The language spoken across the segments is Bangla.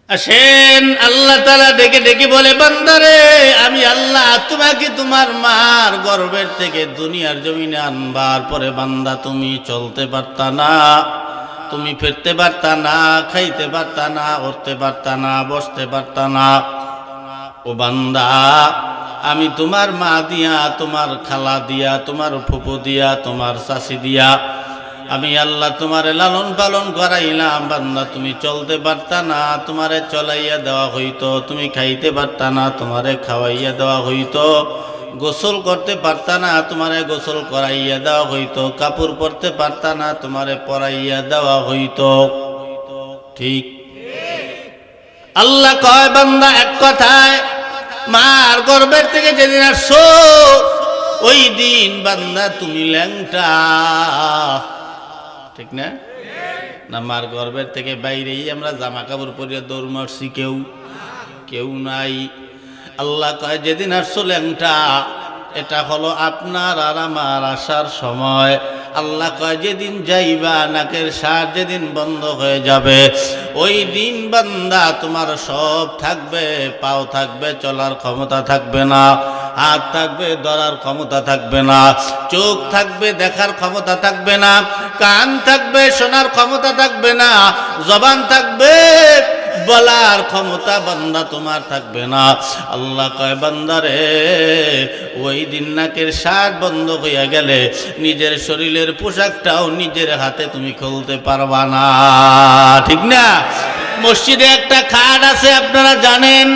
আসেন আল্লাহ তাআলা ডেকে ডেকে বলে, বান্দারে আমি আল্লাহ তোমাকে তোমার মার গর্ভের থেকে দুনিয়ার জমিনে আনবার পরে বান্দা তুমি চলতে পারতা না, তুমি ফিরতে পারতা না, খাইতে পারতা না, উঠতে পারতা না, বসতে পারতা না। ও বান্দা, আমি তোমার মা দিয়া, তোমার খালা দিয়া, তোমার ফুফু দিয়া, তোমার চাচি দিয়া আমি আল্লাহ তোমারে লালন পালন করাইলাম। বান্দা তুমি চলতে পারতা না, তোমারে চলাইয়া দেওয়া হইতো, তুমি খাইতে পারতা না, তোমারে খাওয়াইয়া দেওয়া হইতো, গোসল করতে পারতা না, তোমারে গোসল করাইয়া দেওয়া হইতো, কাপড় পরতে পারতা না, তোমারে পরাইয়া দেওয়া হইতো। ঠিক আল্লাহ কয়, বান্দা এক কথায় মার গর্ভের থেকে যেদিন আসছো ওই দিন বান্দা তুমি ল্যাংটা, ঠিক না? না মার গর্ভের থেকে বাইরেই আমরা জামা কাপড় পরিয়ে দৌড় মারছি, কেউ কেউ নাই। আল্লাহ কয় যেদিন আসছো ল্যাংটা, এটা হলো আপনার আর আমার আসার সময়। আল্লাহ কয় যেদিন যাইবা নাকের শ্বাস যেদিন বন্ধ হয়ে যাবে ওই দিন বান্দা তোমার সব থাকবে, পাও থাকবে, চলার ক্ষমতা থাকবে না, হাত থাকবে, ধরার ক্ষমতা থাকবে না, চোখ থাকবে, দেখার ক্ষমতা থাকবে না, কান থাকবে, শোনার ক্ষমতা থাকবে না, জবান থাকবে, বলার ক্ষমতা বান্দা তোমার থাকবে না। আল্লাহ কয় বান্দারে ওই দিন নাকের শ্বাস বন্ধ হইয়া গেলে নিজের শরীরের পোশাকটাও নিজের হাতে তুমি খুলতে পারবা না, ঠিক না? মসজিদে একটা খাট আছে আপনারা জানেন,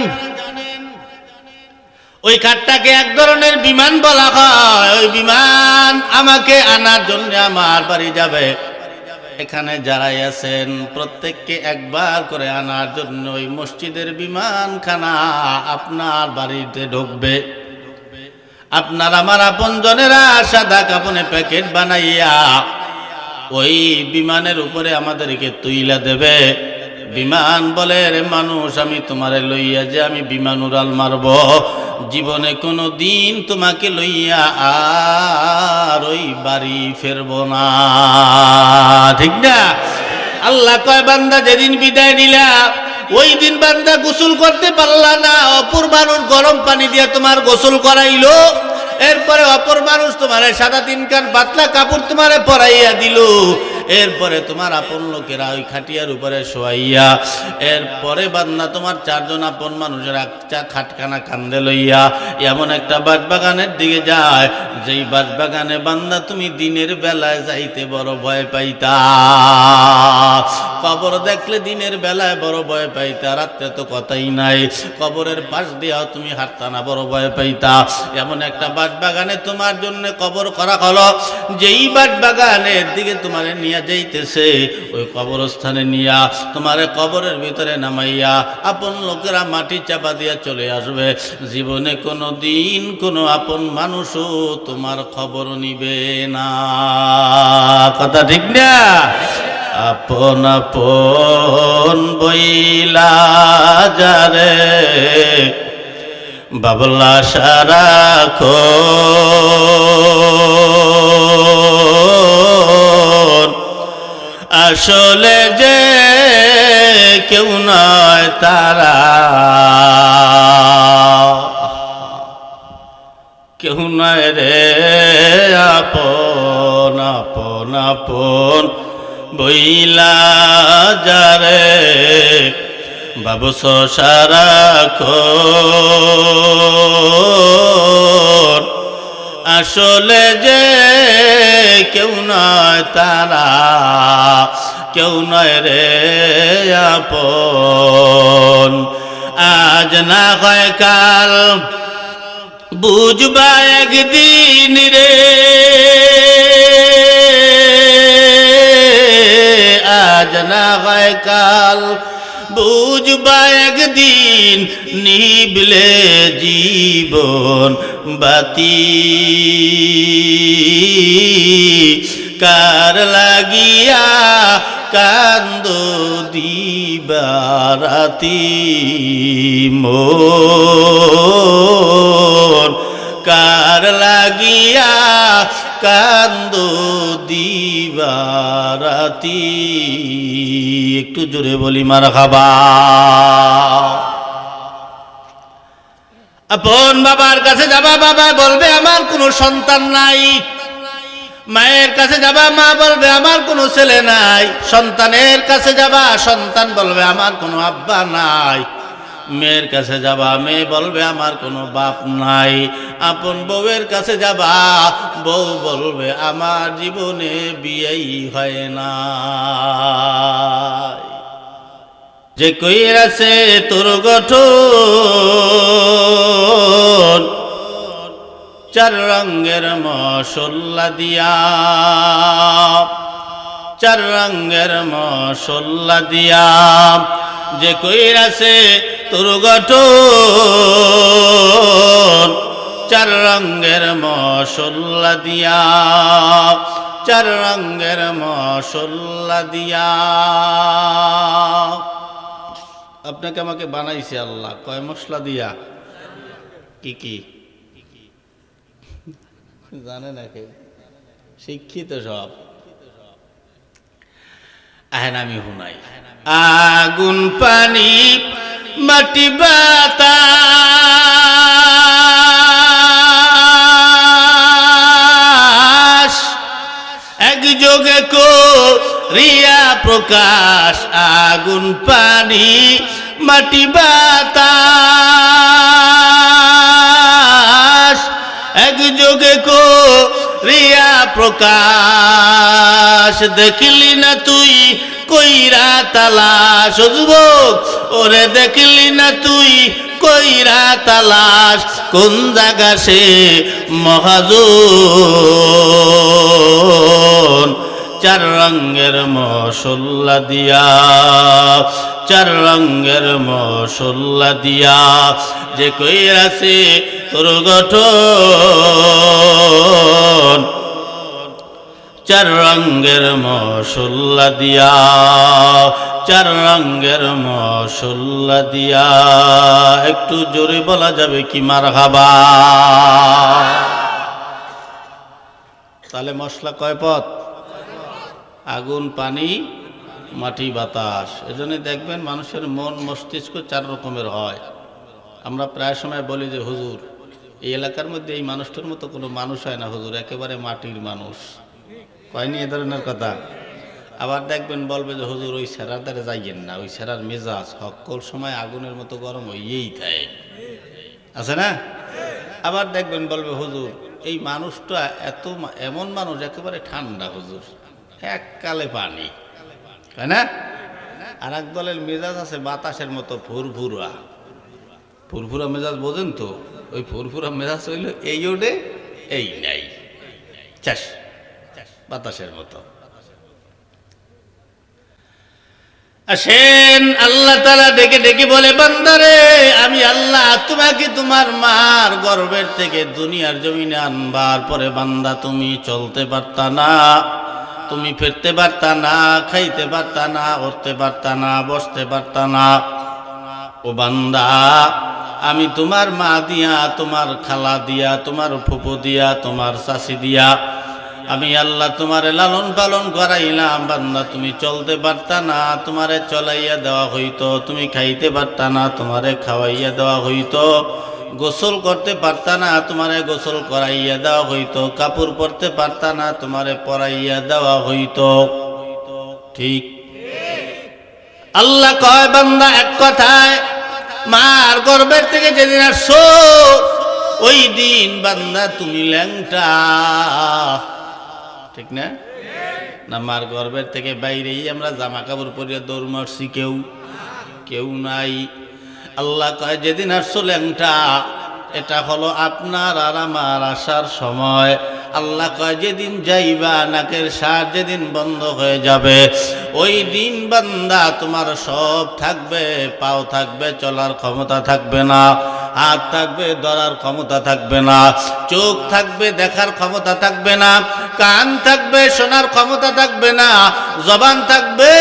ওই খাটটাকে এক ধরনের বিমান বলা হয়। ওই বিমান আমাকে আনার জন্য আমার বাড়ি যাবে, এখানে যারাই আছেন প্রত্যেককে একবার করে আনার জন্য ওই মসজিদের বিমানখানা আপনার বাড়িতে ঢুকবে। আপনার আমার আপনজনেরা সাদা কাপনে প্যাকেট বানাইয়া ওই বিমানের উপরে আমাদেরকে তুইলা দেবে। বিমান বলে, রে মানুষ, আমি তোমারে লইয়া যে আমি বিমান উড়াল মারব, জীবনে কোনো দিন তোমাকে লইয়া আর ওই বাড়ি ফেরব না, ঠিক না? আল্লাহ কয় বান্দা যেদিন বিদায় নিলা ওই দিন বান্দা গোসল করতে পারলা না, অপর মানুষ গরম পানি দিয়ে তোমার গোসল করাইলো, এরপরে অপর মানুষ তোমারে সাদা তিন কান পাতলা কাপড় তোমারে পরাইয়া দিল, এরপরে তোমার আপন লোকেরা ওই খাটিয়ার উপরে শোয়াইয়া, এরপরে বান্দা তোমার চারজন আপন মানুষের একটা খাটখানা কান্দে লইয়া এমন একটা বাঁশবাগানের দিকে যায়, যেই বাঁশবাগানে বান্দা তুমি দিনের বেলায় যাইতে বড় ভয় পাইতা, কবর দেখলে দিনের বেলায় বড় ভয় পাইতা, রাত্রে তো কথাই নাই, কবরের পাশ দিয়াও তুমি হাঁটতা না, বড় ভয় পাইতা। এমন একটা বাঁশবাগানে তোমার জন্য কবর করা হলো, যেই বাঁশবাগানের দিকে তোমার নিয়ে যাইতেছে ওই কবরস্থানে নিয়া তোমারে কবরের ভিতরে নামাইয়া আপন লোকেরা মাটি চাপা দিয়া চলে আসবে। জীবনে কোনো দিন কোনো আপন মানুষও তোমার খবর নিবে না, কথা ঠিক না? আপন আপন বইলা যারে বাবলা সারাখো, আসলে যে কেউ নয় তারা, কেউ নয় রে আপন আপন আপন বইলা যারে বাবুস সারাক্ষণ, আসলে যে কেউ নয় তারা, কেউ নয় রে আপন। আজ না হয় কাল বুঝবা একদিন রে, আজ না হয় কাল বুঝবা একদিন, নিবলে জীবন বাতি কার লাগিয়া কান্দ দিবারাতি মন, কার লাগিয়া কান্দো দিবারাতি। একটু জোরে বলি মারহাবা। আপন বাবার কাছে যাবা, বাবা বলবে আমার কোনো সন্তান নাই। মায়ের কাছে যাবা, মা বলবে আমার কোনো ছেলে নাই। সন্তানের কাছে যাবা, সন্তান বলবে আমার কোনো আব্বা নাই। মেয়ের কাছে যাবা, মেয়ে বলবে আমার কোনো বাপ নাই। আপন বউয়ের কাছে যাবা, বউ বলবে আমার জীবনে বিয়েই হয় না। যে কইরাছে তোর গঠন চার রঙের মশলা দিয়া, চার রঙের মশলা দিয়া। যে কইরাছে তোর গঠন চার রঙের মশলা দিয়া, চার রঙের মশলা দিয়া। আপনাকে আমাকে বানাইছে আল্লাহ কয় মশলা দিয়া? কি কি জানে না কেউ? শিক্ষিত সব। আহেন আমি হুনাই। আগুন পানি মাটি বাতাস একযোগে করিয়া প্রকাশ। আগুন পানি মাটি বাতাস একযোগে করিয়া প্রকাশ। দেখলি না তুই কইরা তালাশ, ও যুবক ওরে দেখলি না তুই কইরা তালাশ। কোন জায়গা সে মহাজন চার রঙের মশলা দিয়া, চার রঙের মশলা দিয়া। যে কইরাছে তোর গঠন চার রঙের মশলা দিয়া, চার রঙের মশলা দিয়া। একটু জোরে বলা যাবে কি মারহাবা? তাহলে মশলা কয় পদ? আগুন পানি মাটি বাতাস। এজন্য দেখবেন মানুষের মন মস্তিষ্ক চার রকমের হয়। আমরা প্রায় সময় বলি যে হুজুর এই এলাকার মধ্যে এই মানুষটার মতো কোনো মানুষ হয় না হুজুর, একেবারে মাটির মানুষ। কয়নি এ ধরনের কথা? আবার দেখবেন বলবে যে হুজুর ওই সেরার দ্বারে যাইয়েন না, ওই সেরার মেজাজ সকল সময় আগুনের মতো গরম হইয়েই থাকে, আছে না? আবার দেখবেন বলবে হুজুর এই মানুষটা এমন মানুষ একেবারে ঠান্ডা হুজুর, এককালে পানি, তাই না? আর এক দলের মেজাজ আছে বাতাসের মতো ফুরফুরা। ফুরফুরা মেজাজ বোঝেন তো? ওই ফুরফুরা মেজাজ হইল এই ওডে এই নাই, চাষ বাতাসের মতো। আসেন আল্লাহ তাআলা ডেকে ডেকে বলে বান্দারে আমি আল্লাহ তোমাকে তোমার মার গর্ভের থেকে দুনিয়ার জমিনে আনবার পরে বান্দা তুমি চলতে পারতা না, তুমি ফিরতে পারতা না, খাইতে পারতা না, উঠতে পারতা না, বসতে পারতা না। ও বান্দা আমি তোমার মা দিয়া, তোমার খালা দিয়া, তোমার ফুফু দিয়া, তোমার চাচি দিয়া আমি আল্লাহ তোমারে লালন পালন করাইলাম। বান্দা তুমি চলতে পারতা না, তোমারে চলাইয়া দেওয়া হইতো। তুমি খাইতে পারতা না, তোমারে খাওয়াইয়া দেওয়া হইতো। গোসল করতে পারতা না, তোমারে গোসল করাইয়া দেওয়া হইতো। কাপড় পরতে পারতা না, তোমারে পরাইয়া দেওয়া হইতো। ঠিক আল্লাহ কয় বান্দা এক কথায় মার গর্ভের থেকে যেদিন আসছো ওই দিন বান্দা তুমি ল্যাংটা, ঠিক না? না মার গর্ভের থেকে বাইরেই আমরা জামা কাপড় পরিয়ে দৌড় মারছি, কেউ নাই। আল্লাহ কয় যেদিন আসছো ল্যাংটা, এটা হলো আপনার আর আমার আসার সময়। আল্লাহ কয় যেদিন যাইবা নাকের শ্বাস যেদিন বন্ধ হয়ে যাবে ওই দিন বান্দা তোমার সব থাকবে, পাও থাকবে, চলার ক্ষমতা থাকবে না, হাত থাকবে, ধরার ক্ষমতা থাকবে না, চোখ থাকবে, দেখার ক্ষমতা থাকবে না, কান থাকবে, শোনার ক্ষমতা থাকবে না, জবান থাকবে,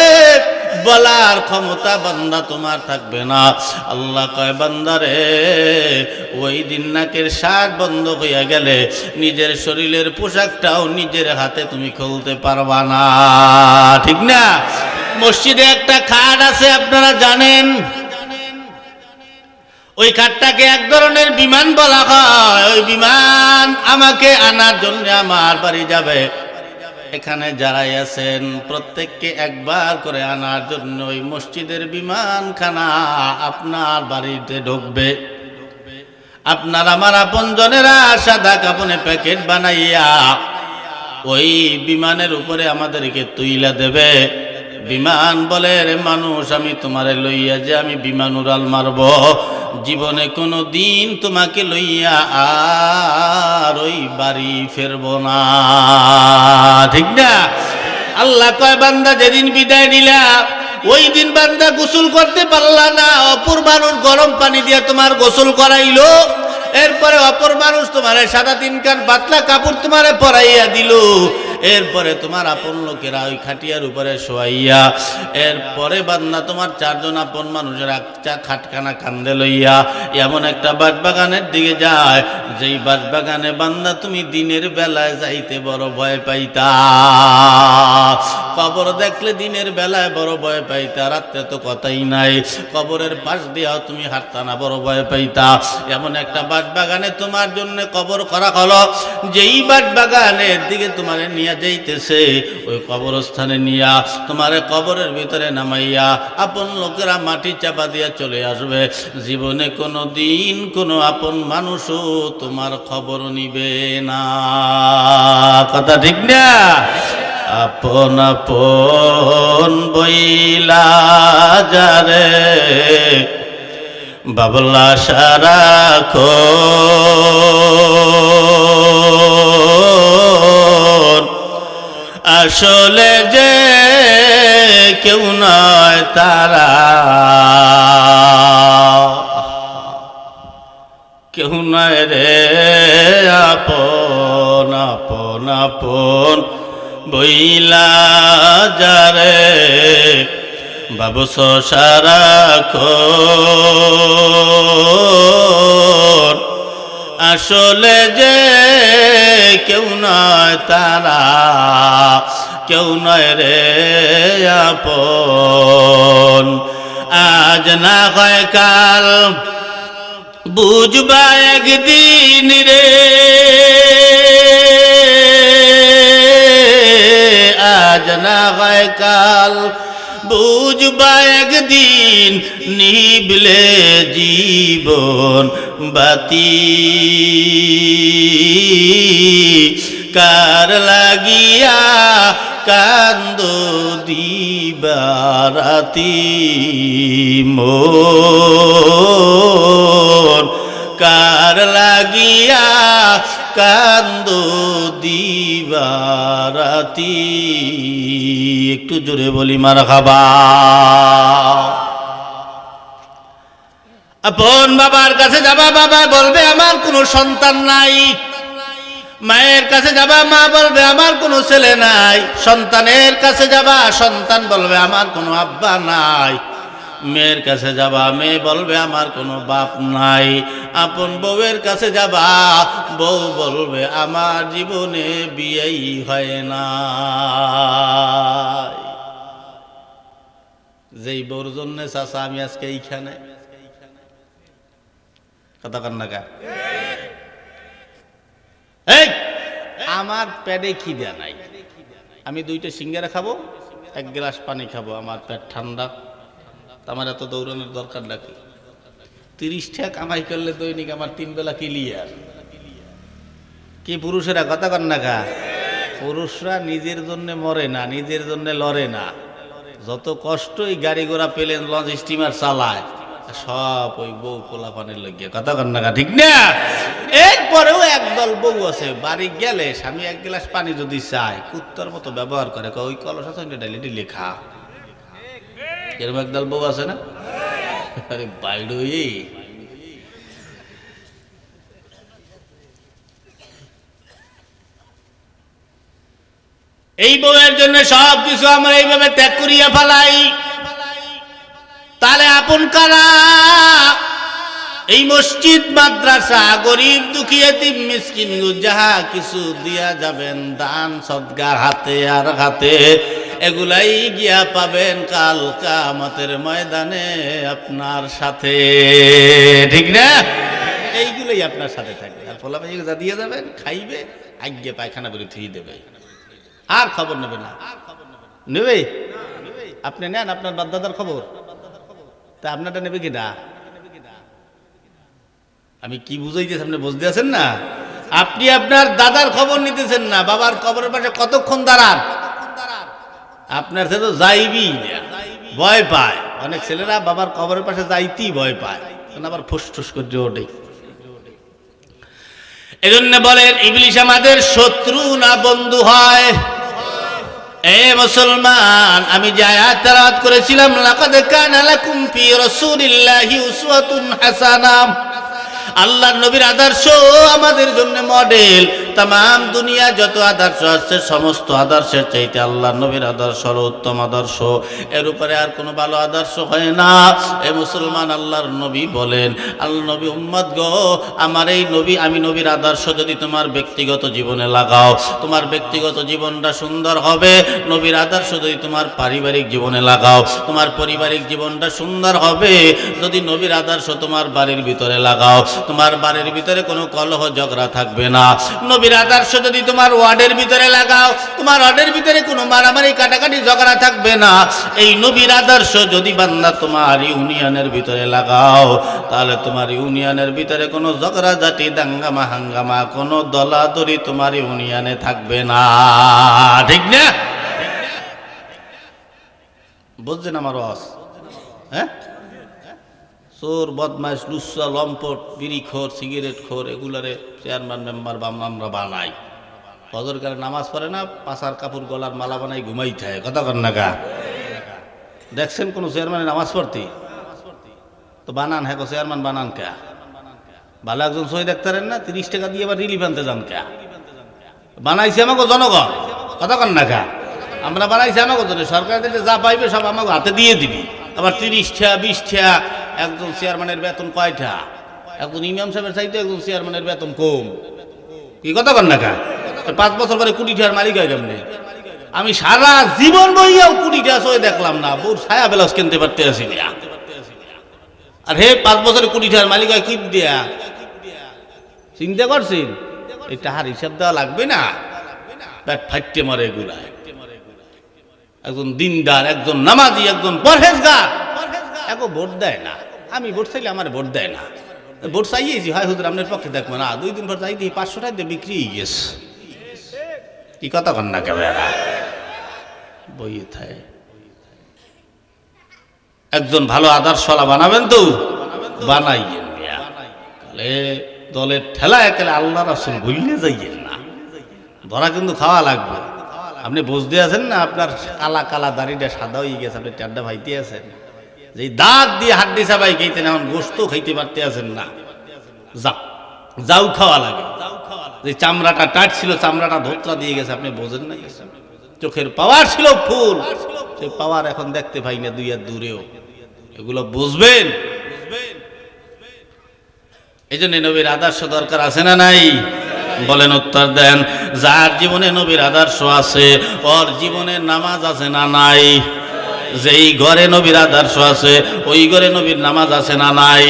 বলার ক্ষমতা বান্দা তোমার থাকবে না। আল্লাহ কয় বান্দারে ওই দিন নাকের শ্বাস বন্ধ হইয়া গেলে নিজের শরীরের পোশাকটাও নিজের হাতে তুমি খুলতে পারবা না, ঠিক না? মসজিদে একটা খাট আছে আপনারা জানেন, ওই খাটটাকে এক ধরনের বিমান বলা হয়। ওই বিমান আমাকে আনার জন্য আমার বাড়ি যাবে। এখানে যারাই আছেন প্রত্যেককে একবার করে আনার জন্য ওই মসজিদের বিমানখানা আপনার বাড়িতে ঢুকবে। আপনার আমার আপনজনেরা সাদা কাপড়ে প্যাকেট বানাইয়া ওই বিমানের উপরে আমাদেরকে তুইলা দেবে। বিমান বলে, রে মানুষ, আমি তোমারে লইয়া যে আমি বিমান উড়াল মারব, জীবনে কোনো দিন তোমাকে লইয়া আর ওই বাড়ি ফেরব না, ঠিক না? আল্লাহ কয় বান্দা যেদিন বিদায় নিলা ওই দিন বান্দা গোসল করতে পারলা না, অপর মানুষ গরম পানি দিয়ে তোমার গোসল করাইলো, এরপরে অপর মানুষ তোমারে সাদা তিন কান পাতলা কাপড় তোমারে পরাইয়া দিল, এরপরে তোমার আপন লোকেরা ওই খাটিয়ার উপরে শোয়াইয়া, এরপরে বান্দা তোমার চারজন আপন মানুষের খাটখানা কান্দে লইয়া এমন একটা বাঁশবাগানের দিকে যায়, যেই বাঁশবাগানে বান্দা তুমি দিনের বেলায় যাইতে বড় ভয় পাইতা। কবর দেখলে দিনের বেলায় বড় ভয় পাইতা, রাত্রে তো কথাই নাই, কবরের পাশ দিয়াও তুমি হাঁটতা না, বড় ভয় পাইতা। এমন একটা বাঁশবাগানে তোমার জন্য কবর করা হলো, যেই বাঁশবাগানের দিকে তোমার নিয়ে যাইতেছে ওই কবরস্থানে নিয়া তোমারে কবরের ভিতরে নামাইয়া আপন লোকেরা মাটি চাপা দিয়া চলে আসবে। জীবনে কোনো দিন কোনো আপন মানুষও তোমার খবর নিবে না, কথা ঠিক না? আপন আপন বইলা যারে বাবলা সারাখো আসলে যে কেউ নয় তারা, কেউ নয় রে আপন আপন আপন বইলা যারে বাবুস সারাক্ষণ আসলে যে কেউ নয় তারা, কেউ নয় রে আপন। আজ না হয় কাল বুঝবা একদিন রে, আজ না হয় কাল বুঝবা একদিন, নিবলে জীবন বাতি কার লাগিয়া কান্দ দিবারাতি মন, কার লাগিয়া কান্দ দিবারাতি। একটু জোরে বলি মারহাবা। আপন বাবার কাছে যাবা, বাবা বলবে আমার কোনো সন্তান নাই। মায়ের কাছে যাবা, মা বলবে আমার কোনো ছেলে নাই। সন্তানের কাছে যাবা, সন্তান বলবে আমার কোনো আব্বা নাই। মেয়ের কাছে যাবা, মেয়ে বলবে আমার কোনো বাপ নাই। আপন বউয়ের কাছে যাবা, বউ বলবে আমার জীবনে বিয়েই হয় না। যেই বউর জন্য চাচা আমি আজকে এইখানে, কথা কান না কা, আমার পেটে খিদে নাই, আমি দুইটা সিঙ্গারা খাবো, এক গ্লাস পানি খাবো, আমার পেট ঠান্ডা, আমার এত দৌড়ানোর দরকার নাকি? 30 টাকা কামাই করলে দৈনিক আমার 3 বেলা ক্লিয়ার। কি পুরুষেরা, কথা কন না কা? পুরুষরা নিজের জন্য মরে না, নিজের জন্য লড়ে না। যত কষ্টই গাড়ি ঘোড়া প্লেন লঞ্চ স্টিমার চালায়, সব ওই বউ পোলাপানের লইয়া, কথা কন না কা, ঠিক না? এরপরেও একদল বউ আছে বাড়ি গেলে স্বামী এক গ্লাস পানি যদি চায় কুত্তার মতো ব্যবহার করে, ওই কলস আছে ডাইলি লেখা। এরকম একদল বউ আছে না? আরে বাইরে এই বউয়ের জন্য সব কিছু আমরা এইভাবে ত্যাগ করিয়া ফেলাই। তাহলে আপন কারা? এই মসজিদ, মাদ্রাসা, গরিব দুঃখী এতিম মিসকিন যাহা কিছু দিয়া যাবেন দান সদকার হাতে আর হাতে, এগুলাই গিয়া পাবেন কাল কিয়ামতের ময়দানে আপনার সাথে, ঠিক না? এইগুলোই আপনার সাথে থাকবে। আর পোলা ভাই যা দিয়ে যাবেন খাইবে, আজ্ঞে পায়খানা করে থুই দেবে, আর খবর নেবে না। নেবে? আপনি নেন আপনার বাপদাদার খবর, তা আপনারটা নেবে কিনা? আমি কি বুঝাইতেছি আপনি বুঝতে আছেন না? আপনি আপনার দাদার খবর নিতেছেন না, বাবার কবরের পাশে কতক্ষণ দাঁড়ান? আপনার সাথে তো যাইবি না, ভয় পায়। অনেক ছেলেরা বাবার কবরের পাশে যাইতেই ভয় পায়, কারণ আবার ফুসফুস করে ওঠে। এজন্য বলেন ইবলিস আমাদের শত্রু না বন্ধু হয়? এ মুসলমান, আমি যে আয়াত তেলাওয়াত করেছিলাম, লাকাদ কানা লাকুম ফি রাসূলিল্লাহি উসওয়াতুন হাসানাহ, আল্লাহর নবীর আদর্শ আমাদের জন্য মডেল। তাম দুনিয়া যত আদর্শ আছে সমস্ত আদর্শের চাইতে আল্লাহর নবীর আদর্শ হলো উত্তম আদর্শ। এর উপরে আর কোনো ভালো আদর্শ হয় না। এ মুসলমান, আল্লাহর নবী বলেন, আল্লাহ নবী উম্মত গো, আমার এই নবী, আমি নবীর আদর্শ যদি তোমার ব্যক্তিগত জীবনে লাগাও, তোমার ব্যক্তিগত জীবনটা সুন্দর হবে। নবীর আদর্শ যদি তোমার পারিবারিক জীবনে লাগাও, তোমার পারিবারিক জীবনটা সুন্দর হবে। যদি নবীর আদর্শ তোমার বাড়ির ভিতরে লাগাও, তোমার বাড়ির ভিতরে কোনো কলহ ঝগড়া থাকবে না। নবীর আদর্শ যদি তোমার ওয়ার্ডের ভিতরে লাগাও, তোমার ওয়ার্ডের ভিতরে কোনো মারামারি কাটাকাটি ঝগড়া থাকবে না। এই নবীর আদর্শ যদি বান্দা তোমার ইউনিয়নের ভিতরে লাগাও, তাহলে তোমার ইউনিয়নের ভিতরে কোনো ঝগড়া জাতি, দাঙ্গামা হাঙ্গামা, কোনো দলাদলি তোমার ইউনিয়নে থাকবে না, ঠিক না? বুঝছেন আমার ওয়াজ? হ্যাঁ, চোর, বদমাইশ, লুচ্চা, লম্পট, বিড়িখোর, সিগারেট খোর, এগুলারে চেয়ারম্যান মেম্বার বা আমরা বানাই। ফজর কালে নামাজ পড়ে না, পাশার কাপড় গলার মালা বানাই ঘুমাই থাকে, কথা কর না গা? দেখছেন কোন চেয়ারম্যানের নামাজ পড়তে? তো বানান, হ্যাঁ চেয়ারম্যান বানান কে? ভালো একজন সই দেখতারেন না, 30 টাকা দিয়ে আবার রিলিফ আনতে যান কে? বানাইছে আমাকে জনগণ, কথা কর না গা? আমরা বানাইছি আমাকে জন্য, সরকার থেকে যা পাইবে সব আমাকে হাতে দিয়ে দিবি। আবার 30 টাকা 20 টাকা। একজন চেয়ারম্যানের বেতন কয়টা? একজন ইমাম সাহেবের চাইতে একজন চেয়ারম্যানের বেতন কম, কি কথা কর না কা? 5 বছর পরে 20 টাকার মালিক হয় কেমনে? আমি সারা জীবন বইয়াও 20 টাকা সই দেখলাম না, বউর ছায়া ব্লাউজ কিনতে পারতে আসি না। আর হে 5 বছরে 20 টাকার মালিক হয় কি দিয়া? চিন্তা করছেন? এই টাকার হিসাব দেওয়া লাগবে না? পেট ফাইটে মরে এগুলায়। একজন দিনদার, একজন নামাজি, একজন পরহেজগার এগো ভোট দেয় না। আমি ভোট চাইলে আমার ভোট দেয় না। ভোট চাইয়েছি, হয় হুজুর আপনার পক্ষে দেখবো না, 2 দিন পর চাইতে 500 টাকা দিয়ে বিক্রি হয়ে গেছে, কি কথা কন না কেন? বইয়ে থাকে। একজন ভালো আদর্শওয়ালা বানাবেন তো বানাইয়েন, তাহলে দলের ঠেলা একেলে আল্লাহ রাসূল ভুলে যাইয়েন না, ধরা কিন্তু খাওয়া লাগবে। আপনি বুঝতে আছেন না, আপনার কালা কালা দাড়িটা সাদা হয়ে গেছে, আপনি টাড্ডা ভাইতে আছেন, যে দাঁত দিয়ে হাড্ডি চাবাই খাইতেন, এখন গোস্ত খাইতে পারতে আছেন না। যাও খাওয়া লাগে। যে চামড়াটা টাইট ছিল, চামড়াটা ধোত্রা দিয়ে গেছে, আপনি বোঝেন না? চোখের পাওয়ার ছিল ফুল, সে পাওয়ার এখন দেখতে পাই না 2 হাত দূরেও। এগুলো বুঝবেন। এই জন্য নবীর আদর্শ দরকার আছে না নাই? বলেন, উত্তর দেন। যার জীবনে নবীর আদর্শ আছে, ওর জীবনে নামাজ আছে না নাই? যেই ঘরে নবীর আদর্শ আছে, ওই ঘরে নবীর নামাজ আছে না নাই?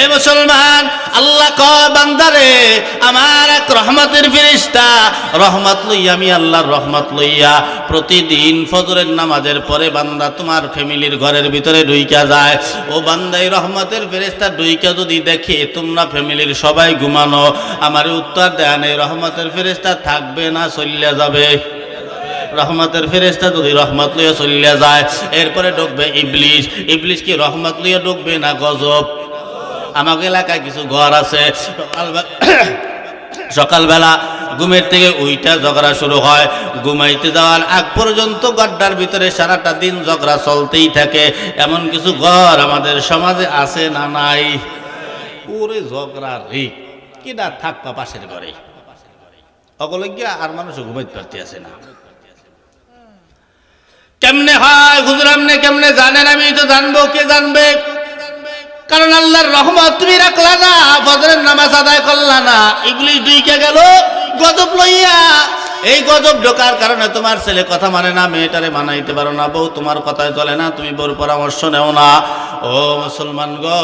এ মুসলমান, আল্লাহ কয় বান্দারে, আমার এক রহমতের ফেরেশতা, রহমত লইয়া, আমি আল্লাহর রহমত লইয়া প্রতিদিন ফজরের নামাজের পরে বান্দা তোমার ফ্যামিলির ঘরের ভিতরে ঢুইকা যায়। ও বান্দা, এই রহমতের ফেরেশতা ঢুইকা যদি দেখে তোমরা ফ্যামিলির সবাই ঘুমানো, আমার উত্তর দেন, এই রহমতের ফেরেশতা থাকবে না চলিয়া যাবে? রহমতের ফেরেশতা যদি রহমত লইয়া চলিয়া যায়, এরপরে ঢুকবে ইবলিস। ইবলিস কি রহমত লইয়া ঢুকবে না গজব? আমাকে এলাকায় কিছু ঘর আছে, সকালবেলা ঘুমের থেকে উইটা ঝগড়া শুরু হয়, ঘুমাইতে যাওয়ার আগ পর্যন্ত গড্ডার ভিতরে সারাটা দিন ঝগড়া চলতেই থাকে। এমন কিছু ঘর আমাদের সমাজে আছে না নাই? ওরে ঝগড়া রে, কিনা থাকবা পাশের ঘরে, অগলে গিয়া আর মানুষ ঘুমাইতে পারতে আসে না। কেমনে হয় হুজুর আপনি কেমনে জানেন? আমি তো জানবো, কে জানবে? কারণ আল্লাহর রহমত তুমি রাখলা না, ফজরের নামাজ আদায় করলা না, ইবলিস ঢুকে গেল গজব লইয়া। এই গজব ঢোকার কারণে তোমার ছেলে কথা মানে না, মেয়েটারে মানাইতে পারো না, বউ তোমার কথায় চলে না, তুমি বউর পরামর্শ নেও না। ও মুসলমান গো,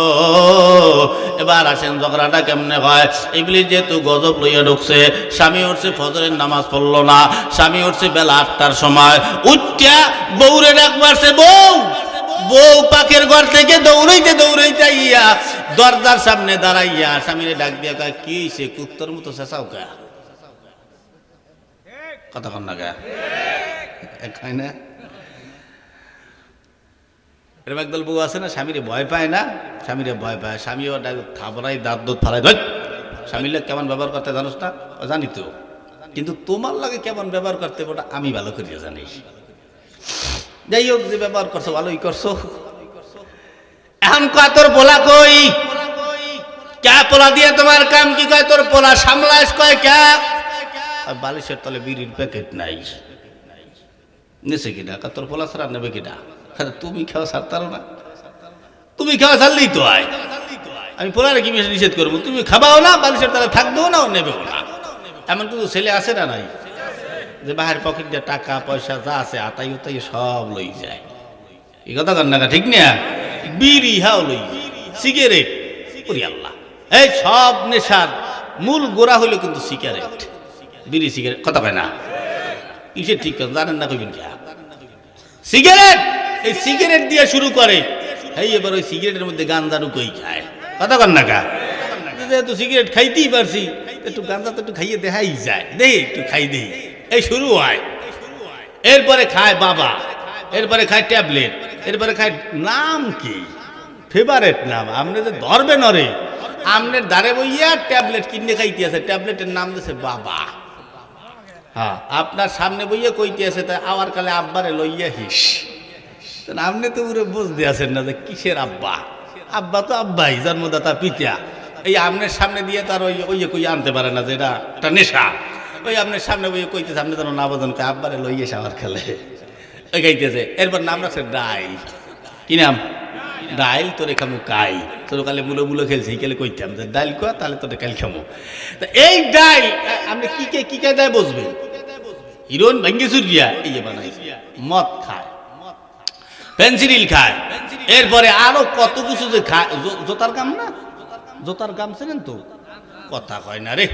এবার আসেন ঝগড়াটা কেমনে হয়। ইবলিস যেহেতু গজব লইয়া ঢুকছে, স্বামী উঠছে ফজরের নামাজ পড়লো না, স্বামী উঠছে বেলা 8টার সময়, উঠটা বউরে ডাক মারছে, বউ বউ পাকের ঘর থেকে দৌড়াইতে দৌড়াইতে ইয়া দরজার সামনে দাঁড়াইয়া স্বামীরে ডাক দিয়া কয়, কি সে কুত্তর মতো চেঁচাও কা? কথা কন না কা? খায় না? এরকম একদল বউ আছে না, স্বামীরে ভয় পায় না, স্বামীরে ভয় পায়, স্বামীও থাবড়াই দাঁত দুধ ফালাই ধর। স্বামীর লাগে কেমন ব্যবহার করতে জানোস না? জানি তো, কিন্তু তোমার লাগে কেমন ব্যবহার করতে ওটা আমি ভালো করিয়া জানি। যাই হোক, যে ব্যবহার করছো ভালোই করছো। এখন কয় তোর পোলা কই? ক্যা পোলা দিয়ে তোমার কাম কি? কয় তোর পোলা সামলাইস। কয় ক্যা? বালিশের তলে বিড়ির প্যাকেট নাই, নেছে কিনা? তোর পোলা ছাড়া নেবে কিনা? তুমি খাওয়া ছাড়তারো না, তুমি খাওয়া ছাড়লেই তো আয়। আমি পোলারে কি নিষেধ করবো? তুমি খাবাও না, বালিশের তলে থাকবেও না, ও নেবেও না। এমন কিন্তু ছেলে আছে না নাই, যে বাহার পকেট দিয়ে টাকা পয়সা যা আছে আতাই উতাই সব লই যায়। এই কথা কর না, ঠিক না? বিড়ি হাও লই, সিগারেট, ওরে আল্লাহ, এই সব নেশার মূল গোড়া হইলো কিন্তু সিগারেট, বিড়ি সিগারেট। কথা কয় না? কিসের ঠিক কথা জানেন না? কইবেন কি? সিগারেট, এই সিগারেট দিয়ে শুরু করে, এই এবার ওই সিগারেটের মধ্যে গাঞ্জা ঢুকই খায়। কথা কর না কা? যেহেতু সিগারেট খাইতেই পারছি, একটু গাঞ্জা তো একটু খাইয়ে দেখাই যায়, দেই একটু খাই দেই, এই শুরু হয়। এরপরে খায় বাবা, এরপরে খায় ট্যাবলেট, এরপরে খায় নাম কি ফেভারেট নাম আপনি যে ধরবে নরে, আমনের দ্বারে বইয়া ট্যাবলেট কিনে খাইতে আছে, ট্যাবলেটের নাম দিয়েছে বাবা। হ্যাঁ, আপনার সামনে বইয়া কইতে আছে, তাই আওয়ার কালে আব্বারে লইয়া হিস। আপনি তো পুরো বুঝতে আছেন না যে কিসের আব্বা। আব্বা তো আব্বাই, জন্মদাতা পিতা। এই আমনের সামনে দিয়ে তার ওই ওই কই আনতে পারে না, যে এটা একটা নেশা। ওই আপনার সামনে বইয়ে কইতেছে, আপনি যেন না বোঝেন, আব্বারে লইয়ে সাওয়ার খেলে ওই খাইতেছে। এরপর নাম রাখছে ডাইল। কি নাম? ডাইল। তোরে খামু কাই। তোর কালে মুলো মুলো খেলছে, এই কালে কইতাম যে ডাইল কয়া, তাহলে তোরে কাল খামু। এই ডাইল আপনি কি কে দেয় বুঝবেন? হিরোইন ভাঙ্গে চুরিয়া এই যে বানাই, মদ খায়, পেন্সিল খায়, এরপরে আরো কত কিছু যে খায়। জোতার গাম না, জোতার গাম ছিলেন তো? কথা কয় না রে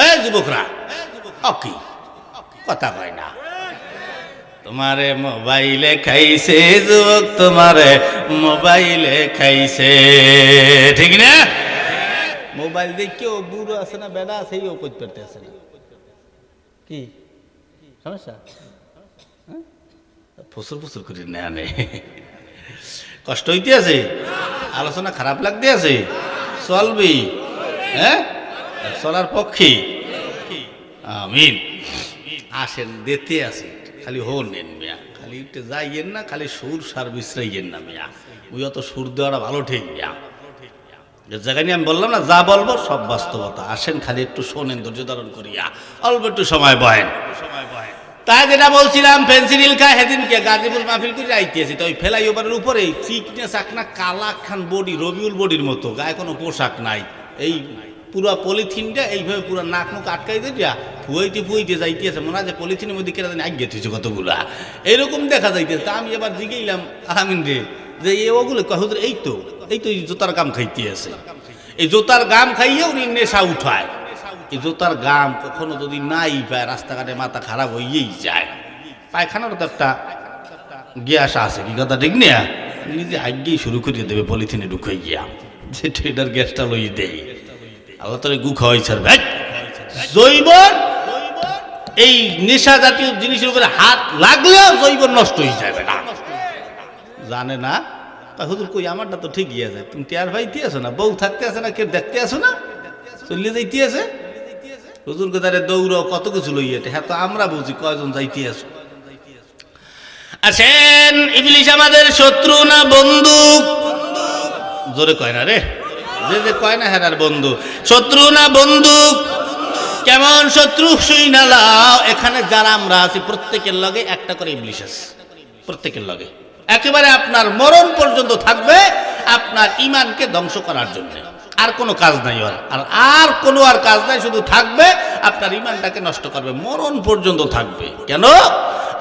এই যুবকরা, অকি কথা কয় না। তোমারে মোবাইলে খাইছে যুবক, তোমারে মোবাইলে খাইছে, ঠিক না? মোবাইল দেখে ও বুড়ো আছে না বেড়া আছে, ও করতে পারতে আছে না। কি সমস্যা? ফসল ফসল করি না, কষ্ট হইতে আছে, আলোচনা খারাপ লাগতে আছে, চলবি, হ্যাঁ চলার পক্ষে। আমিন। আসেন দেখতে আসেন, খালি হোন নেন মিয়া, খালি একটু যাইয়েন না, খালি সুর সার বিশ্রাইয়েন না মিয়া। ওই অত সুর দেওয়াটা ভালো ঠিক মিয়া। যে জায়গায় নিয়ে আমি বললাম না, যা বলবো সব বাস্তবতা। আসেন খালি একটু শোনেন, ধৈর্য ধারণ করিয়া, অল্প একটু সময় বয়েন। তাই যেটা বলছিলাম, পেন্সিল খায়, সেদিনকে গাজীপুর মাহফিল করে আইতেছি, তো ওই ফ্লাইওভারের উপরে চিকনে চাকনা কালা খান বডি, রবিউল বডির মতো, গায়ে কোনো পোশাক নাই, এই পুরো পলিথিনটা এইভাবে পুরো নাক মুখ আটকাই দিয়ে ফুয়াইতে যাইতেছে, মনে হয় যে পলিথিনের মধ্যে কেটে আগে দিয়েছে কতগুলা, এইরকম দেখা যাইতেছে। তা আমি এবার জিগেইলাম আমিন রে, যে ওগুলো হুজুর এই তো এই জোতার গাম খাইতে আছে, এই জোতার গাম খাইয়ে উনি নেশা উঠায়। এই জোতার গাম কখনো যদি নাই পায়, রাস্তাঘাটে মাথা খারাপ হইয়েই যায়। পায়খানারও তো একটা গ্যাস আছে, কি কথা ঠিক না? নিজে আগেই শুরু করিয়ে দেবে পলিথিনে ঢুকাই গিয়া, যে এটার গ্যাসটা লই দেয়। আল্লাহ তোরে গু খাওয়াইছে ভাই। জৈবন এই নেশা জাতীয় জিনিসের উপরে হাত লাগলেও জৈবন নষ্ট হয়ে যাবে না, জানে না? হুজুর কই আমারটা তো ঠিকই আছে, তুমি টেয়ার ভাইতে আছো না, বউ থাকতে আছে না, কেউ দেখতে আসো না, চলিয়ে যাইতে আছে। হুজুর কোথায় দৌড়াও, কত কিছু লইয়ে, হ্যাঁ তো আমরা বুঝি কয়জন যাইতে আছো। আসেন, ইবলিস আমাদের শত্রু না বন্ধু? জোরে কয় না রে, যে কয় না হ্যাঁ বন্ধু। শত্রু না বন্ধু? কেমন শত্রু শুই না লাও। এখানে যারা আমরা আছি প্রত্যেকের লগে একটা করে ইবলিস আছে। প্রত্যেকের লগে একেবারে আপনার মরণ পর্যন্ত থাকবে আপনার ঈমানকে ধ্বংস করার জন্য। আর কোনো কাজ নাই ওর, আর কোনো কাজ নাই, শুধু থাকবে আপনার ঈমানটাকে নষ্ট করবে, মরণ পর্যন্ত থাকবে। কেন?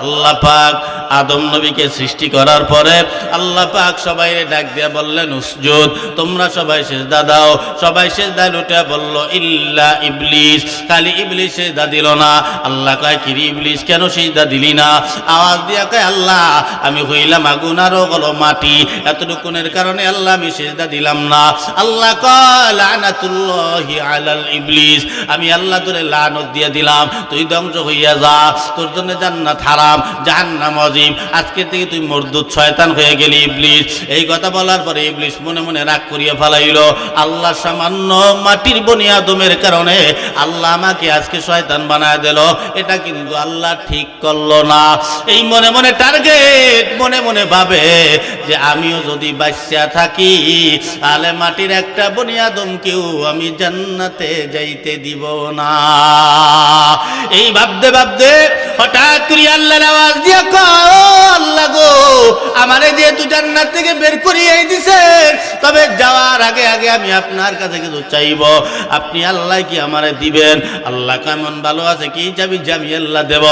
আল্লাহ পাক আদম নবীকে সৃষ্টি করার পরে আল্লাহ পাক সবাইকে ডাক দিয়া বললেন উসজুদ, তোমরা সবাই সিজদা দাও। সবাই সিজদা লুটে বলল ইল্লা ইবলিস, খালি ইবলিস সিজদা দিল না। আল্লাহ কয় কি রে ইবলিস, কেন সিজদা দিলি না? আওয়াজ দিয়া কয় আল্লাহ আমি হইলাম আগুন আর ও হলো মাটি, এতটুকুনের কারণে আল্লাহ আমি সিজদা দিলাম না। আল্লাহ কয় লানাতুল্লাহি আলাল ইবলিস, আমি আল্লাহ তোরে লানত দিয়ে দিলাম, তুই ধ্বংস হইয়া যা, তোর জন্য জান্নাত হারাম, জাহান্নাম ওয়াজিব, আজকে থেকে তুই মরদুদ শয়তান হয়ে গেলি ইবলিস। এই কথা বলার পরে ইবলিস মনে মনে রাগ করিয়া ফেলাইল, আল্লাহ সামান্য মাটির বনি আদমের কারণে আল্লাহ আমাকে আজকে শয়তান বানায় দিল, এটা কিন্তু আল্লাহ ঠিক করলো না। এই মনে মনে টার্গেট, মনে মনে ভাবে যে আমিও যদি বাচ্চা থাকি তাহলে মাটির একটা বনি আদমকেও আমি জান্নাতে যাইতে দিব না। এই ভাবতে ভাবতে হঠাৎ করে আল্লাহর আওয়াজ দিয়া কয় আল্লাহ গো, আমারে যেহেতু জান্নাত থেকে বের করিয়ে দিয়েছেন, তবে যাওয়ার আগে আগে আমি আপনার কাছে কিছু চাইব, আপনি আল্লাহ কি আমারে দিবেন? আল্লাহ কেমন ভালো আছে, কি চাবি যে আমি আল্লাহ দেব।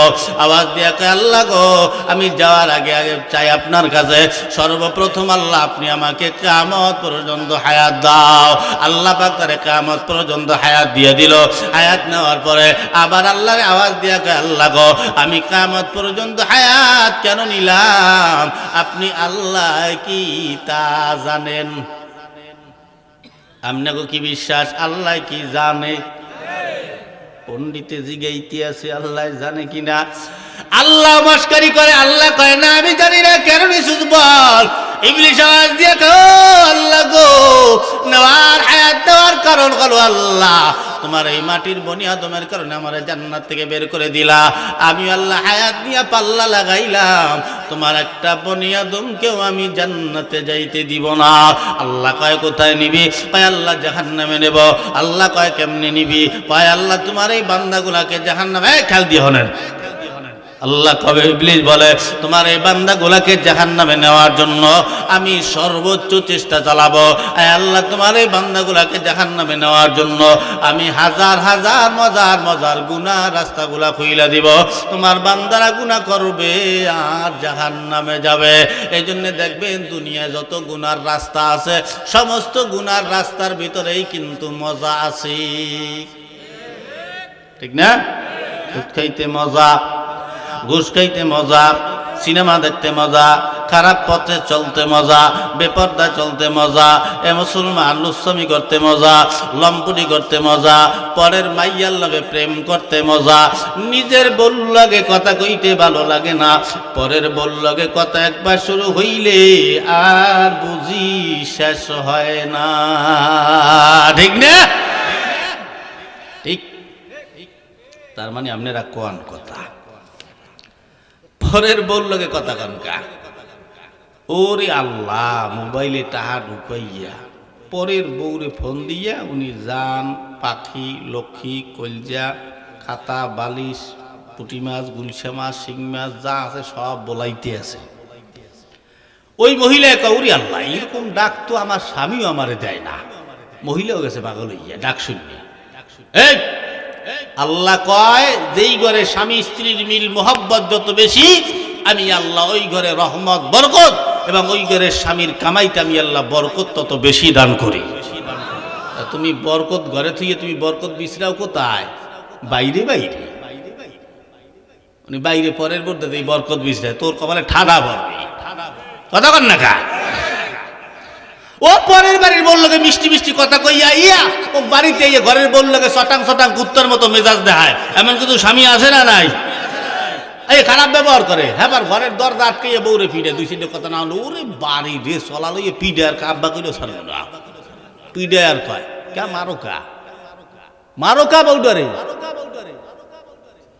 আওয়াজ দিয়া কয় আল্লাহ গো, আমি যাওয়ার আগে আগে চাই আপনার কাছে সর্বপ্রথম আল্লাহ আপনি আমাকে কিয়ামত পর্যন্ত হায়াত দাও। আল্লাহ পাক তারে কিয়ামত পর্যন্ত হায়াত দিয়ে দিল। হায়াত নেওয়ার পরে আবার আল্লাহর আওয়াজ দিয়া কয় আল্লাহ গো, আমি কিয়ামত পর্যন্ত হায়াত কেন নিলাম, আপনি আল্লাহ কি তা জানেন? আপনাকে কি বিশ্বাস আল্লাহ কি জানে? পণ্ডিতে জিগাইতে আছে আল্লাহ জানে কিনা। আল্লাহ মস্কারি করে, আল্লাহ কয় না আমি জানি না, কেন নিছুস বল। ইবলিস আওয়াজ দিয়ে কয় আল্লাহ গো, নেওয়ার হায়াত দেওয়ার কারণ হলো আল্লাহ তোমার এই মাটির বনি আদমের কারণে আমার জান্নাত থেকে বের করে দিলা, আমি আল্লাহ হায়াত নিয়ে পাল্লা লাগাইলাম, তোমার একটা বনি আদমকেও আমি জান্নাতে যাইতে দিব না। আল্লাহ কয় কোথায় নিবি? কয় আল্লাহ জাহান্নামে নেব। আল্লাহ কয় কেমনে নিবি? কয় আল্লাহ তোমার এই বান্দাগুলাকে জাহান্নামে, খেয়াল দিয়ে হলেন আল্লাহ কবে ইবলিস বলে তোমার এই বান্দাগুলাকে জাহান্নামে নেওয়ার জন্য আমি সর্বোচ্চ চেষ্টা চালাবো। আল্লাহ তোমার এই বান্দাগুলাকে জাহান্নামে নেওয়ার জন্য আমি হাজার হাজার মজার মজার গুনাহ রাস্তাগুলা খুইলা দিব, তোমার বান্দারা গুনাহ করবে আর জাহান্নামে যাবে। এই জন্য দেখবেন দুনিয়ায় যত গুনার রাস্তা আছে সমস্ত গুনার রাস্তার ভিতরেই কিন্তু মজা আছে, ঠিক না? দুধ খাইতে মজা, ঘুষ খাইতে মজা, সিনেমা দেখতে মজা, খারাপ পথে চলতে মজা, বেপর্দা চলতে মজা, এ মুসলমান লুচ্ছামি করতে মজা, লম্পুটি করতে মজা, পরের মাইয়ার লগে প্রেম করতে মজা, নিজের বউর লগে কথা কইতে ভালো লাগে না, পরের বউর লগে কথা একবার শুরু হইলে আর বুঝি শেষ হয় না, ঠিক না? ঠিক। তার মানে আপনারা কোন কথা পরের বউর লগে কথা কনকা, ওরে আল্লাহ মোবাইলে টাহা ঢুকাইয়া পরের বউরে ফোন দিয়া উনি জান, পাখি, লক্ষ্মী, কলজা, খাতা, বালিশ, পুঁটি মাছ, গুলশা মাছ, শিং মাছ যা আছে সব বলাইতে আছে। ওই মহিলা কৌরি আল্লাহ এরকম ডাক তো আমার স্বামীও আমারে দেয় না। মহিলাও গেছে পাগল হইয়া ডাক শুননি। এই আল্লাহ কয় যেই ঘরে স্বামী স্ত্রীর মিল মোহব্বত যত বেশি আমি আল্লাহ ওই ঘরে রহমত বরকত এবং ওই ঘরের স্বামীর কামাইতে আমি আল্লাহ বরকত তত বেশি দান করি। তুমি বরকত ঘরে থেকে তুমি বরকত বিছরাও কোথায়? বাইরে বাইরে, মানে বাইরে পরের বোর্ডে এই বরকত বিছরায় তোর কপালে ঠাডা পড়বে, কথা কন না কা? ও পরের বাড়ির বউর লগে মিষ্টি মিষ্টি কথা কইয়া ইয়া ও বাড়িতে ইয়ে ঘরের বউর লগে চটাং চটাং কুত্তার মতো মেজাজ দেখায়, এমন কিছু স্বামী আছে না নাই? এই খারাপ ব্যবহার করে, হ্যাঁ ঘরের দরজা আটকে বউরে পিডে, দুই তিনটে কথা না হলো ওরে বাড়ি রে চলালো পিডে আর আব্বা কইলেও ছাড়বো না, পিডে আর কয় কে মারো কা, মারো কা বউডারে।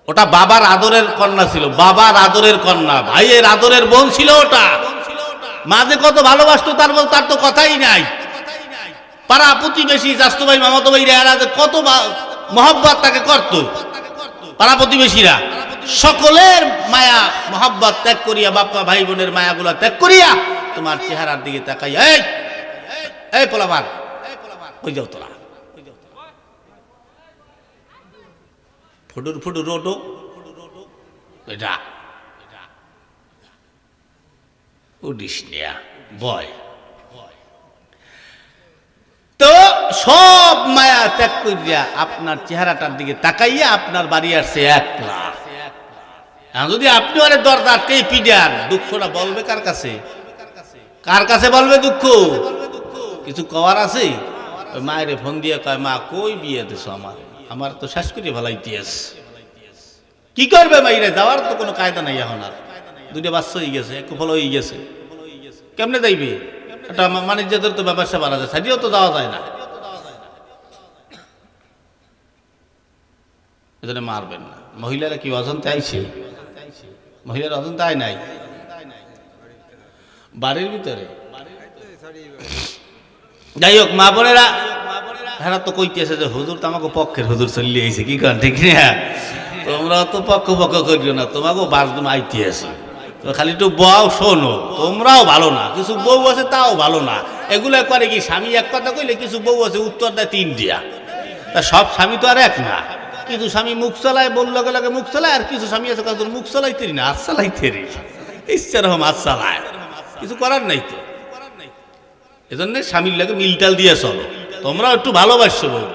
ওটা বাবার আদরের কন্যা ছিল, বাবার আদরের কন্যা, ভাইয়ের আদরের বোন ছিল ওটা। মাঝে কত ভালোবাসতো তার তো কথাই নাই। পাড়া প্রতিবেশী, চাচতো ভাই, মামাতো ভাই এরা কত মহব্বত তাকে করতো পাড়া প্রতিবেশীরা। সকলের মায়া মোহাব্বত ত্যাগ করিয়া, বাপ্পা ভাই বোনের মায়াগুলা ত্যাগ করিয়া তোমার চেহারার দিকে তাকাই, এই এই পোলাপান কই যাও তোরা, ফুটুর ফুটুর রোডো এটা উডিস নিয়া বয়। তো সব মায়া ত্যাগ করিয়া আপনার চেহারাটার দিকে তাকাইয়া আপনার বাড়ি আসছে একলা। যদি আপনি আরে দরদার কে পিডান, দুঃখটা বলবে কার কাছে? কার কাছে বলবে দুঃখ? কিছু কওয়ার আছে? ওই মায়ের ফোন দিয়ে কয়, মা কই বিয়ে দিছো আমার, আমার তো শেষ করে ফেলাইতে আছে। কি করবে মাইরে? যাওয়ার তো কোনো কায়দা নাই এখন, আর দুইটা বাচ্চা হয়ে গেছে, একটু ফলো হয়ে গেছে, কেমনে যাইবে? একটা বাণিজ্যের তো ব্যবসা বাড়া যায়, সাইডেও তো যাওয়া যায় না। এজন্য মারবেন না। মহিলারা কি অজন্তে আইছে? মহিলার অজন্তে আয় নাই, বাড়ির ভিতরে। যাই হোক, মা বোনেরা হ্যাঁ তো কইতেছে যে হুজুর তো আমাকে পক্ষের হুজুর চলে আইছে, কি করেন ঠিক না? তোমরা তো পক্ষ করিও না, তোমাকেও বাসদম আইতে আছে, খালি একটু বউ শোনো। তোমরাও ভালো না, কিছু বউ আছে তাও ভালো না। এগুলো করে কি, স্বামী এক কথা কইলে কিছু বউ আছে উত্তর দেয় তিন দিয়া। তা সব স্বামী তো আর এক না, কিছু স্বামী মুখ চালায়, বললো লাগে মুখ চালায়, আর কিছু স্বামী আছে কাজের মুখ চালাইতে না, হাত চালাইতে ইচ্ছা রকম হাত চালায়, কিছু করার নাই তো। এজন্য স্বামীর লাগে মিলটাল দিয়ে চলো, তোমরাও একটু ভালোবাসছো বউ।